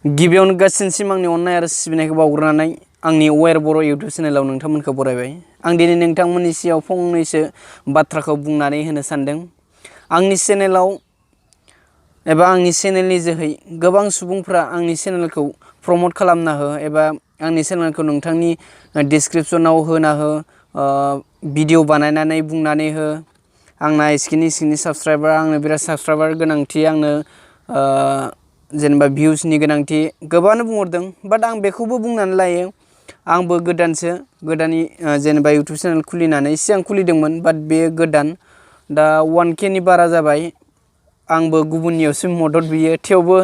गिबियावनो गासिनसिम आंनि अननाय आरो सिबिनायखौ बावग्रोनानै आंनि अवेर बर' इउटुब चेनेलाव नोंथांमोनखौ बरायबाय। आं दिनै नोंथांमोननि सिगाङाव फंनैसो बाथ्राखौ बुंनानै होनो सानदों। आंनि चेनेलाव एबा आंनि चेनेलनि जोहै गोबां सुबुंफ्रा आंनि चेनेलखौ प्रमट खालामना हो एबा आंनि चेनेलखौ नोंथांनि डिसक्रिपसनाव होना हो, भिडिअ बानायनानै बुंनानै हो। आंना सिखिनि साबस्क्राइबार, आंनो बिराद साबस्क्राइबार गोनांथि, आंनो जेनेबा भिउसनि गोनांथि गोबाङानो बुंहरदों। बाट आं बेखौबो बुंनानै लायो, आंबो गोदानसो, गोदानै जेनेबा इउटुब चेनेल खुलिनानै सिगां खुलिदोंमोन, बाट बेयो गोदान। दा 1K नि बारा जाबाय। आंबो गुबुननियावसो मदद बियो, थेवबो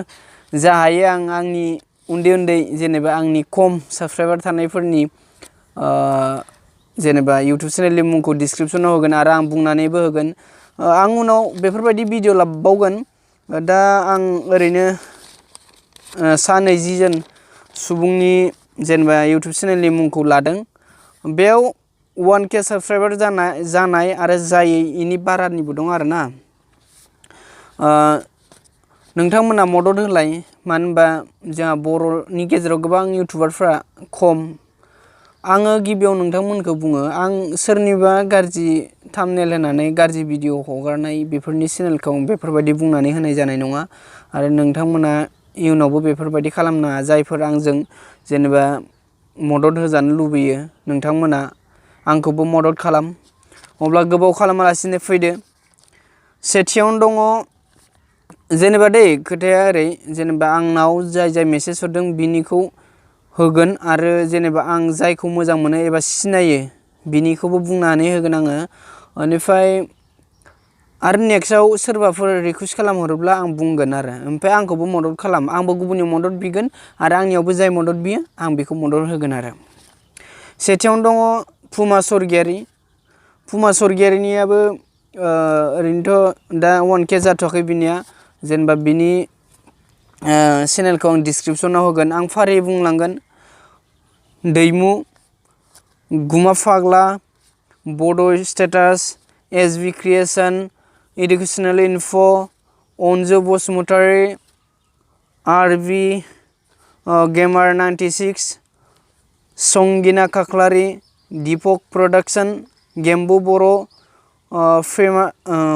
जा हायो आं आंनि उन्दै जेनेबा आंनि खम साबस्क्राइबार थानायफोरनि जेनेबा इउटुब चेनेलनि मुंखौ डिसक्रिपसनाव होगोन आरो आं बुंनानैबो होगोन। आं उनाव बेफोरबायदि भिडिअ लाबोबावगोन। दा आं ओरैनो 120 जन सुबुंनि जेनेबा इउटुब चेनेलनि मुंखौ लादों। बेयाव 1K साबस्क्राइबार जानाय आरो जायै इनि बारानिबो दं आरोना। नोंथांमोना मदद होलाय, मानो होनबा जोंहा बर'नि गेजेराव गोबां इउटुबारफ्रा खम। आङो गिबियाव नोंथांमोनखौ बुङो, आं सोरनिबा गाज्रि थाम्बनेल होनानै गाज्रि भिडिअ हगारनाय बेफोरनि चेनेलखौ बेफोरबायदि बुंनानै होनाय जानाय नङा। आरो नोंथांमोना इयुनावबो बेफोरबायदि खालामनाङा। जायफोर आंजों जेनेबा मदद होजानो लुबैयो, नोंथांमोना आंखौबो मदद खालाम। अब्ला गोबाव खालामालासिनो फैदो। सेथियावनो दङ जेनेबा खोथाया ओरै, जेनेबा आंनाव जाय मेसेज हरदों बिनिखौ होगोन आरो जेनेबा आं जायखौ मोजां मोनो एबा सिनायो बिनिखौबो बुंनानै होगोन आङो। बेनिफ्राय आरो नेक्स्टआव सोरबाफोर रिकुवेस्ट खालामहरोब्ला आं बुंगोन आरो, ओमफ्राय आंखौबो मदद खालाम। आंबो गुबुननि मदद बिगोन आरो आंनियावबो जाय मदद बियो आं बेखौ मदद होगोन आरो। सेथियावनो दङ पुमा स्वर्गियारि। पुमा स्वर्गियारिनियाबो ओरैनोथ' दा 1K जाथ'वाखै बिनिया। जेनेबा बिनि चेनेलखौ आं डिसक्रिपसनाव होगोन। आं फारियै बुंलांगोन। दैमु, गुमा फाग्ला, बड' status, SB creation, educational info', Anju Basumatary, RB गेमार 96, संगिना खाख्लारि, दीपक प्रडाक्सन, गेम्बु बर',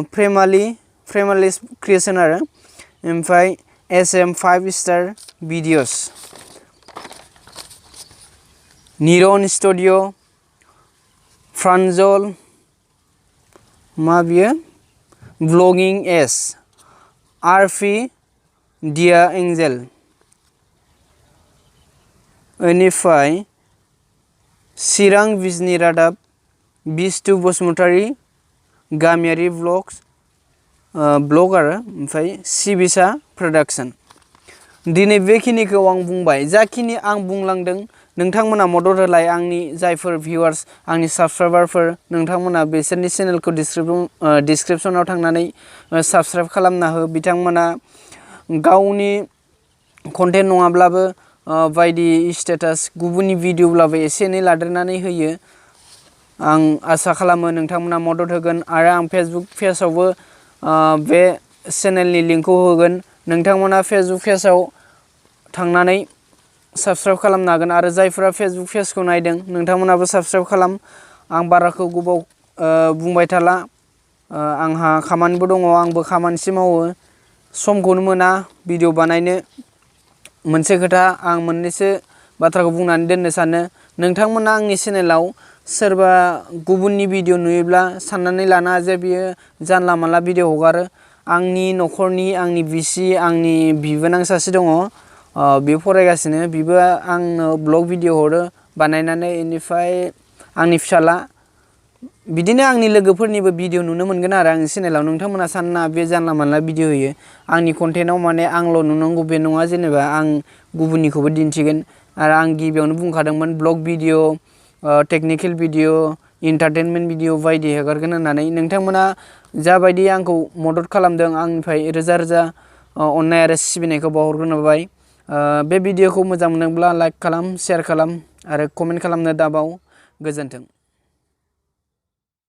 फ्रेमालिस क्रिएसन आरो, ओमफ्राय SM 5 स्टार भिडिअस, निरन स्टुडिअ, फ्रान्जल, मा बियो ब्लगिं एस, RP दिया एंजेल, बेनिफ्राय चिरां बिजनि रादाब, बिस्टु बसुमतारी, गामियारि ब्लग आरो ओमफ्राय सिबिसा प्रडाक्सन। दिनै बेखिनिखौ आं बुंबाय। जाखिनि आं बुंलांदों नोंथांमोना मदद होलाय। आंनि जायफोर भिउवार्स, आंनि साबस्क्राइबारफोर, नोंथांमोना बिसोरनि चेनेलखौ डिसक्रिपसनाव थांनानै साबस्क्राइब खालामना हो। बिथांमोना गावनि कन्टेन्ट नङाब्लाबो बायदि स्टेटास गुबुननि भिडिअब्लाबो एसे एनै लादेरनानै होयो। आं आसा खालामो नोंथांमोना मदद होगोन आरो आं फेसबुक पेजआवबो बे चेनेलनि लिंकखौ होगोन। नोंथांमोना फेसबुक पेजआव थांनानै साबस्क्राइब खालामनो हागोन आरो जायफोरा फेसबुक पेजखौ नायदों नोंथांमोनाबो साबस्क्राइब खालाम। आं बाराखौ गोबाव बुंबाय थाला। आंहा खामानिबो दङ, आंबो खामानिसो मावो, समखौनो मोना भिडिअ बानायनो। मोनसे खोथा आं मोननैसो बाथ्राखौ बुंनानै दोननो सानो। नोंथांमोना आंनि चेनेलाव सोरबा गुबुननि भिडिअ नुयोब्ला साननानै लाना जे बियो जानला मानला भिडिअ हगारो। आंनि न'खरनि, आंनि बिसि, आंनि बिबोनां सासे दङ, बियो फरायगासिनो, बिबो आंनो ब्लग भिडिअ हरो बानायनानै। बेनिफ्राय आंनि फिसाला, बिदिनो आंनि लोगोफोरनिबो भिडिअ नुनो मोनगोन आरो आंनि चेनेलाव। नोंथांमोना सानना बे जानला मानला भिडिअ होयो। आंनि कन्टेन्टआव माने आंल' नुनांगौ बे नङा, जेनेबा आं गुबुननिखौबो दिन्थिगोन। आरो आं गिबियावनो बुंखादोंमोन blog video, technical video, entertainment video बायदि हगारगोन होननानै। नोंथांमोना जाबायदि आंखौ मदद खालामदों, आंनिफ्राय रोजा रोजा अननाय आरो सिबिनायखौ बावहरग्रोबाय। बे भिडिअखौ मोजां मोनदोंब्ला लाइक खालाम, शेयार खालाम आरो कमेन्ट खालामनो दाबाव। गोजोन्थों।